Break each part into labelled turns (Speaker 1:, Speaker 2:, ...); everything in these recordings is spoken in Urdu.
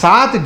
Speaker 1: 7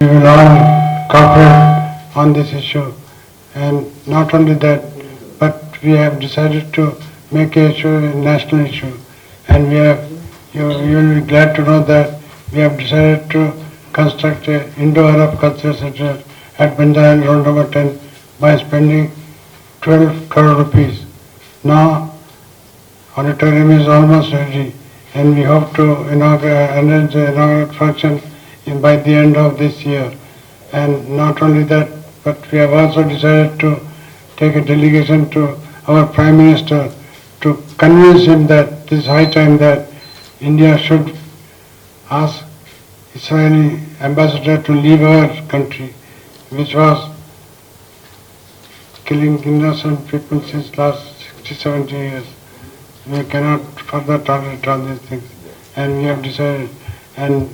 Speaker 2: We will all cooperate on this issue, and not only that, but we have decided to make a issue a national issue, and you will be glad to know that we have decided to construct a Indo-Arab Cultural Center at Banjara Road number 10 by spending 12 crore rupees. Now, auditorium is almost ready, and we hope to arrange the inaugural function by the end of this year. And not only that, but we have also decided to take a delegation to our Prime Minister to convince him that this is high time that India should ask Israeli ambassador to leave our country, which was killing innocent people since last 60-70 years. We cannot further tolerate all these things, and we have decided. And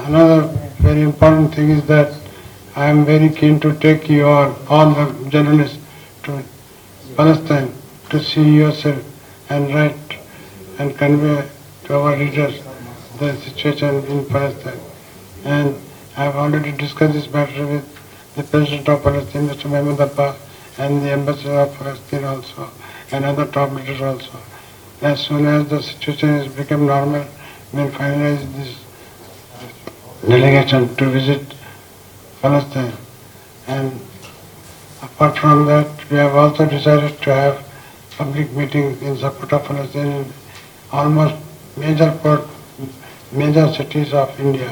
Speaker 2: another very important thing is that I am very keen to take you all the journalists to Palestine to see yourself and write and convey to our readers the situation in Palestine. And I have already discussed this matter with the President of Palestine, Mr. Mahmoud Abbas, and the Ambassador of Palestine also, and other top leaders also. As soon as the situation has become normal, we will finalize this delegation to visit Palestine. And apart from that, we have also decided to have public meetings in support of Palestine in almost major cities of India.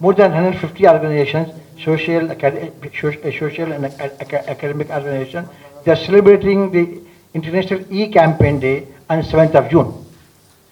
Speaker 3: more than 150 organizations, social and academic organizations, they are celebrating the International E-Campaign Day on 7th of June.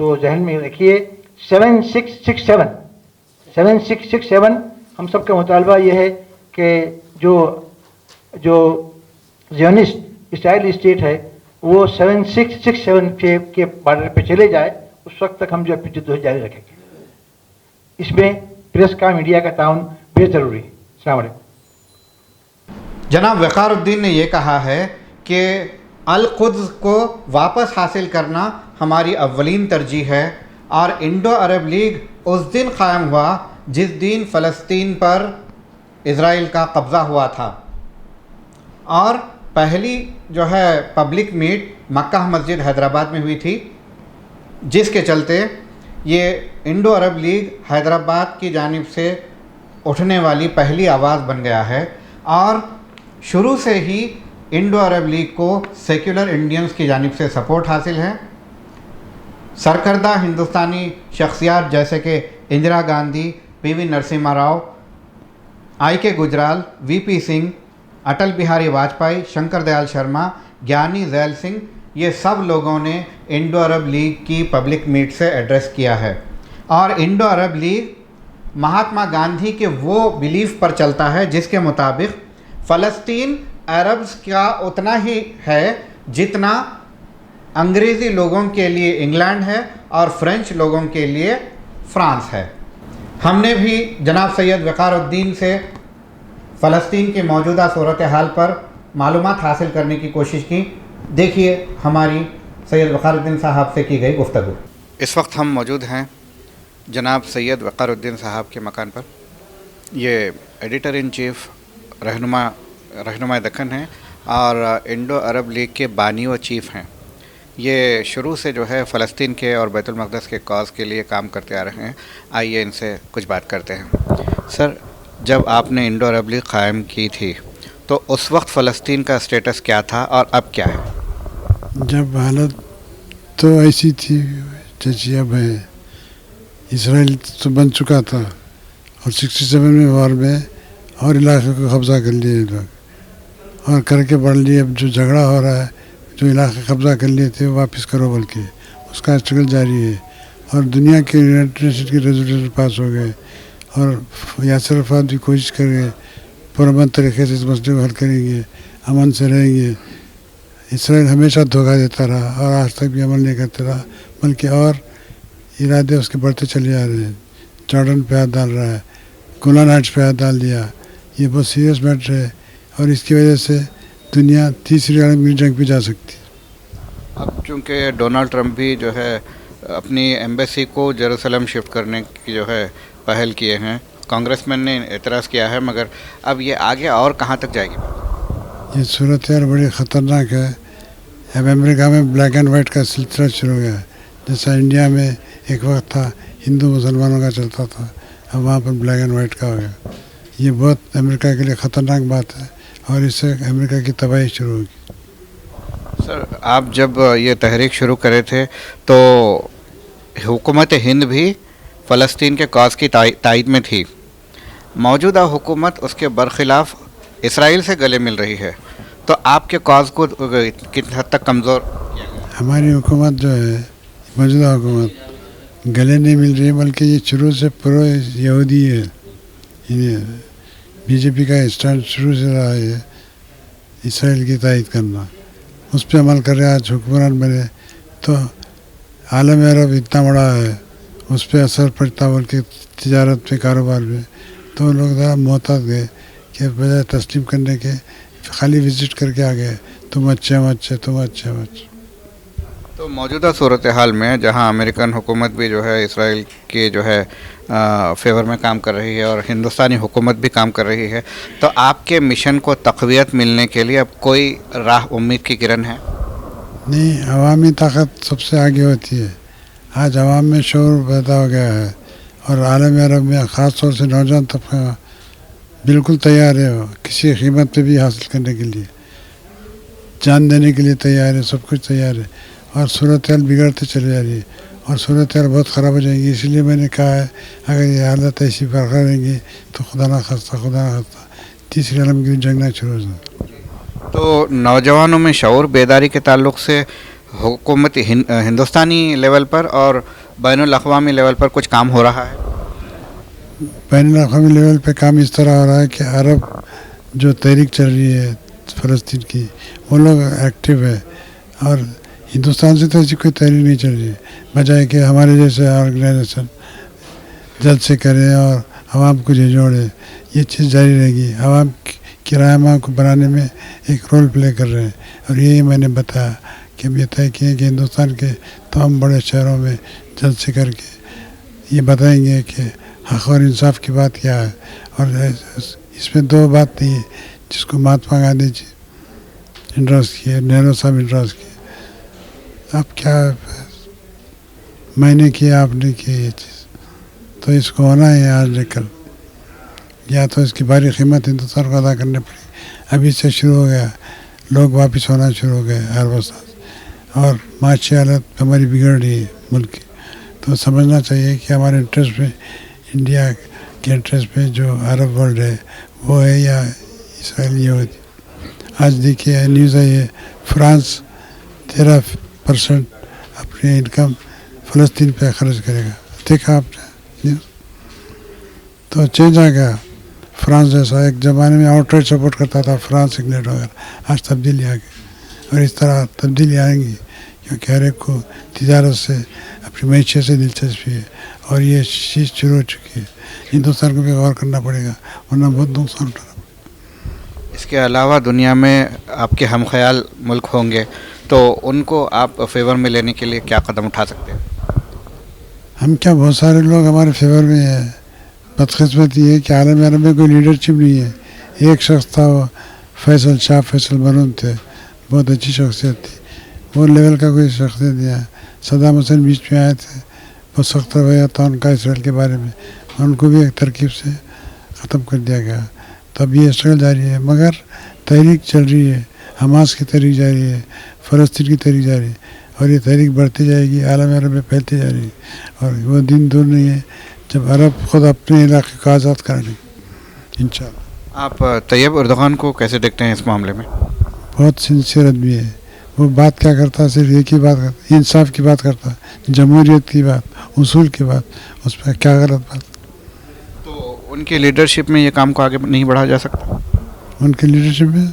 Speaker 3: تو ذہن میں رکھیے 7667 ہم سب کا مطالبہ یہ ہے کہ جو زیونسٹ اسرائیلی اسٹیٹ ہے وہ 7667 کے بارڈر پہ چلے جائے، اس وقت تک ہم جو اپنی جدوجہد جاری رکھیں گے. اس میں پریس کا میڈیا کا تعاون بے ضروری ہے. السلام علیکم.
Speaker 1: جناب وقار الدین نے یہ کہا ہے کہ القدس کو واپس حاصل کرنا ہماری اولین ترجیح ہے، اور انڈو عرب لیگ اس دن قائم ہوا جس دن فلسطین پر اسرائیل کا قبضہ ہوا تھا، اور پہلی جو ہے پبلک میٹ مکہ مسجد حیدرآباد میں ہوئی تھی، جس کے چلتے یہ انڈو عرب لیگ حیدرآباد کی جانب سے اٹھنے والی پہلی آواز بن گیا ہے. اور شروع سے ہی انڈو عرب لیگ کو سیکولر انڈینز کی جانب سے سپورٹ حاصل ہے. سرکردہ ہندوستانی شخصیات جیسے کہ اندرا گاندھی، پی وی نرسمہا راؤ، آئی کے گجرال، وی پی سنگھ، اٹل بہاری واجپئی، شنکر دیال شرما، گیانی زیل سنگھ، یہ سب لوگوں نے انڈو عرب لیگ کی پبلک میٹ سے ایڈریس کیا ہے. اور انڈو عرب لیگ مہاتما گاندھی کے وہ بیلیف پر چلتا ہے جس کے مطابق فلسطین عربز کا اتنا ہی ہے جتنا انگریزی لوگوں کے لیے انگلینڈ ہے اور فرینچ لوگوں کے لیے فرانس ہے. ہم نے بھی جناب سید وقار الدین سے فلسطین کی موجودہ صورتحال پر معلومات حاصل کرنے کی کوشش کی. دیکھیے ہماری سید وقار الدین صاحب سے کی گئی گفتگو. اس وقت ہم موجود ہیں جناب سید وقار الدین صاحب کے مکان پر. یہ ایڈیٹر ان چیف رہنما دکن ہیں اور انڈو عرب لیگ کے بانی و چیف ہیں. یہ شروع سے جو ہے فلسطین کے اور بیت المقدس کے کاز کے لیے کام کرتے آ رہے ہیں. آئیے ان سے کچھ بات کرتے ہیں. سر، جب آپ نے انڈو عرب لیگ قائم کی تھی تو اس وقت فلسطین کا اسٹیٹس کیا تھا اور اب کیا ہے؟
Speaker 2: جب حالت تو ایسی تھی جیسی اب ہے. اسرائیل تو بن چکا تھا اور 67 میں وار میں اور علاقے کو قبضہ کر لیے لوگ اور کر کے بڑھ لیے. اب جو جھگڑا ہو رہا ہے، جو علاقے قبضہ کر لیے تھے واپس کرو، بلکہ اس کا اسٹرگل جاری ہے. اور دنیا کے یونائٹڈ نیشن کے ریزولوشن پاس ہو گئے اور یاسر عرفات بھی کوشش کر گئے پرامن طریقے سے اس مسئلے کو حل کریں گے، امن سے رہیں گے. اسرائیل ہمیشہ دھوکہ دیتا رہا اور آج تک بھی عمل نہیں کرتا رہا، بلکہ اور ارادے اس کے بڑھتے چلے جا رہے ہیں. جارڈن پہ ہاتھ ڈال رہا ہے، گولان ہائٹس پہ ہاتھ ڈال دیا. یہ بہت سیریس میٹر ہے اور اس کی وجہ سے دنیا تیسری عالمی جنگ پہ جا سکتی ہے.
Speaker 1: اب چونکہ ڈونلڈ ٹرمپ بھی جو ہے اپنی ایمبیسی کو جیروسلم شفٹ کرنے کی جو ہے پہل کیے ہیں، کانگریس مین نے اعتراض کیا ہے، مگر اب یہ آگے اور کہاں تک جائے گی؟
Speaker 2: یہ صورتحال بڑی خطرناک ہے. اب امریکہ میں بلیک اینڈ وائٹ کا سلسلہ شروع ہو گیا ہے. جیسا انڈیا میں ایک وقت تھا ہندو مسلمانوں کا چلتا تھا، اب وہاں پر بلیک اینڈ وائٹ کا ہو گیا. یہ بہت امریکہ کے لیے خطرناک بات ہے اور اس سے امریکہ کی تباہی شروع ہوگی.
Speaker 1: سر، آپ جب یہ تحریک شروع کرے تھے تو حکومت ہند بھی فلسطین کے کاز کی تائید میں تھی. موجودہ حکومت اس کے برخلاف اسرائیل سے گلے مل رہی ہے، تو آپ کے کاز کو کتنے حد تک کمزور؟
Speaker 2: ہماری حکومت جو ہے، موجودہ حکومت گلے نہیں مل رہی، بلکہ یہ شروع سے پرو یہودی ہے. بی جے پی کا اسٹینڈ شروع سے رہا ہے اسرائیل کی تائید کرنا، اس پہ عمل کر رہے. آج حکمران بنے تو عالم عرب اتنا بڑا ہے، اس پہ اثر پڑتا بلکہ تجارت پہ، کاروبار میں. تو لوگ ذرا محتاط گئے کہ بجائے تسلیم کرنے کے خالی وزٹ کر کے آ گئے، تم اچھے ہم اچھے، تم اچھے ہم اچھے.
Speaker 1: تو موجودہ صورتحال میں جہاں امریکن حکومت بھی جو ہے اسرائیل کے جو ہے فیور میں کام کر رہی ہے اور ہندوستانی حکومت بھی کام کر رہی ہے، تو آپ کے مشن کو تقویت ملنے کے لیے اب کوئی راہ امید کی کرن ہے؟
Speaker 2: نہیں، عوامی طاقت سب سے آگے ہوتی ہے. آج عوام میں شعور پیدا ہو گیا ہے اور عالم عرب میں خاص طور سے نوجوان طبقہ بالکل تیار ہے، کسی قیمت پہ بھی حاصل کرنے کے لیے، جان دینے کے لیے تیار ہے، سب کچھ تیار ہے. اور صورتحال بگڑتے چلے جا رہی ہے اور صورتحال بہت خراب ہو جائیں گی. اسی لیے میں نے کہا ہے اگر یہ حالت ایسی برقرار رہیں گی تو خدا نہ خواستہ تیسری عالمگیر جنگ نہ شروع ہو جائے.
Speaker 1: تو نوجوانوں میں شعور بیداری کے تعلق سے حکومت ہندوستانی لیول پر اور بین الاقوامی لیول پر کچھ کام ہو رہا ہے؟
Speaker 2: بین الاقوامی لیول پہ کام اس طرح ہو رہا ہے کہ عرب جو تحریک چل رہی ہے فلسطین کی وہ لوگ ایکٹیو ہے، اور ہندوستان سے تو ایسی کوئی تحریک نہیں چل رہی ہے، بجائے کہ ہمارے جیسے آرگنائزیشن جلد سے کرے اور عوام کو جھنجھوڑے. یہ چیز جاری رہے گی. عوام کی رہنما کو بنانے میں ایک رول پلے کر رہے ہیں، اور یہی میں نے بتایا کہ ہم یہ طے کیے کہ ہندوستان کے تمام بڑے شہروں میں جلد سے کر کے یہ بتائیں گے کہ حق اور انصاف کی بات کیا ہے. اور اس میں دو بات نہیں ہے جس کو مہاتما گاندھی جی انڈورس کیے، نہرو صاحب انڈورس کیے. اب کیا میں نے کیا، آپ نے کی یہ چیز، تو اس کو ہونا ہے آج کل، یا تو اس کی بھاری قیمت ہندوستان کو ادا کرنے پڑی. ابھی سے شروع ہو گیا، لوگ واپس ہونا شروع ہو گئے ہر وقت، اور معاشی حالت ہماری بگڑ رہی ہے ملک کی. تو سمجھنا چاہیے کہ ہمارے انٹرسٹ میں، انڈیا کے انٹرسٹ میں جو عرب ورلڈ ہے وہ ہے یا اسرائیل یہودی. آج دیکھیے نیوز آئی ہے، فرانس 13% اپنی انکم فلسطین پہ خرچ کرے گا. دیکھا آپ نے نیوز؟ تو چینج آ گیا. فرانس جیسا ایک زمانے میں آؤٹ رائٹ سپورٹ کرتا تھا فرانس سگنیٹ وغیرہ، آج تبدیلی آ گئی. اور اس طرح تبدیلی آئیں گی کیونکہ ہر ایک کو تجارت سے، اپنی معیشت سے دلچسپی ہے، اور یہ چیز شروع ہو چکی ہے. ہندوستان کو بھی غور کرنا پڑے گا، ورنہ بہت نقصان اٹھانا پڑے گا.
Speaker 1: اس کے علاوہ دنیا میں آپ کے ہم خیال ملک ہوں گے، تو ان کو آپ فیور میں لینے کے لیے کیا قدم اٹھا سکتے ہیں؟
Speaker 2: ہم کیا، بہت سارے لوگ ہمارے فیور میں ہیں. بدقسمت یہ ہے کہ عالم عرب میں کوئی لیڈرشپ نہیں ہے. ایک شخص تھا، وہ شاہ فیصل مرہون تھے، بہت اچھی شخصیت تھی. وہ لیول کا کوئی شخصیت نہیں ہے. صدام حسین بیچ میں آئے تھے، بہت سخت رویہ تھا ان کا اسرائیل کے بارے میں، ان کو بھی ایک ترکیب سے ختم کر دیا گیا. تب یہ اسٹرگل جاری ہے، مگر تحریک چل رہی ہے. حماس کی تحریک جاری ہے، فلسطین کی تحریک جاری ہے، اور یہ تحریک بڑھتی جائے گی، عالم عرب میں پھیلتی جا رہی ہے. اور وہ دن دور نہیں ہے جب عرب خود اپنے علاقے کو آزاد کریں گے انشاءاللہ.
Speaker 1: آپ طیب اردغان کو کیسے دیکھتے ہیں اس معاملے میں؟
Speaker 2: بہت سنسیئر آدمی ہے. وہ بات کیا کرتا ہے، صرف ایک ہی بات کرتا ہے، انصاف کی بات کرتا ہے، جمہوریت کی بات، اصول کی بات. اس پہ کیا غلط بات؟
Speaker 1: تو ان کی لیڈرشپ میں یہ کام کو آگے نہیں بڑھایا جا سکتا؟
Speaker 2: ان کی لیڈرشپ میں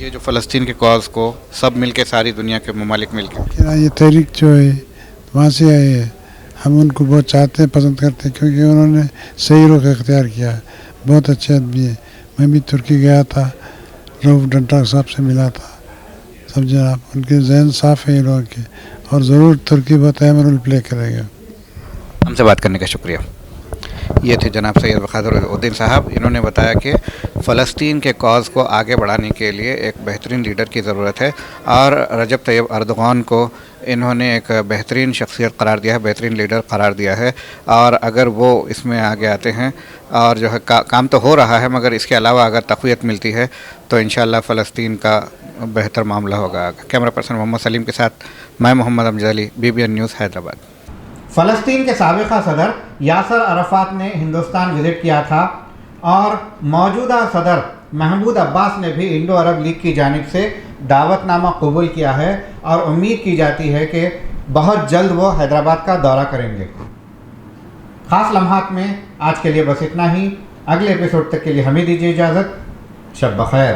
Speaker 1: یہ جو فلسطین کے کاز کو سب مل کے، ساری دنیا کے ممالک مل کے،
Speaker 2: یہ تحریک جو ہے وہاں سے آئی ہے. ہم ان کو بہت چاہتے ہیں، پسند کرتے ہیں، کیونکہ انہوں نے صحیح رخ اختیار کیا ہے. بہت اچھے آدمی ہیں. میں بھی ترکی گیا تھا، روف ڈنٹاک صاحب سے ملا تھا. سمجھے آپ، ان کے ذہن صاف ہے ان لوگوں کے، اور ضرور ترکی بہت اہم رول پلے کرے گا.
Speaker 1: ہم سے بات کرنے کا شکریہ. یہ تھے جناب سید بخادر الدین صاحب. انہوں نے بتایا کہ فلسطین کے کاز کو آگے بڑھانے کے لیے ایک بہترین لیڈر کی ضرورت ہے، اور رجب طیب اردغان کو انہوں نے ایک بہترین شخصیت قرار دیا ہے، بہترین لیڈر قرار دیا ہے. اور اگر وہ اس میں آگے آتے ہیں، اور جو ہے کام تو ہو رہا ہے، مگر اس کے علاوہ اگر تقویت ملتی ہے تو انشاءاللہ فلسطین کا بہتر معاملہ ہوگا. کیمرہ پرسن محمد سلیم کے ساتھ میں محمد امجد علی، BBN نیوز حیدرآباد. فلسطین کے سابقہ صدر یاسر عرفات نے ہندوستان وزٹ کیا تھا، اور موجودہ صدر محمود عباس نے بھی انڈو عرب لیگ کی جانب سے دعوت نامہ قبول کیا ہے، اور امید کی جاتی ہے کہ بہت جلد وہ حیدرآباد کا دورہ کریں گے. خاص لمحات میں آج کے لیے بس اتنا ہی. اگلے ایپیسوڈ تک کے لیے ہمیں دیجیے اجازت. شب بخیر.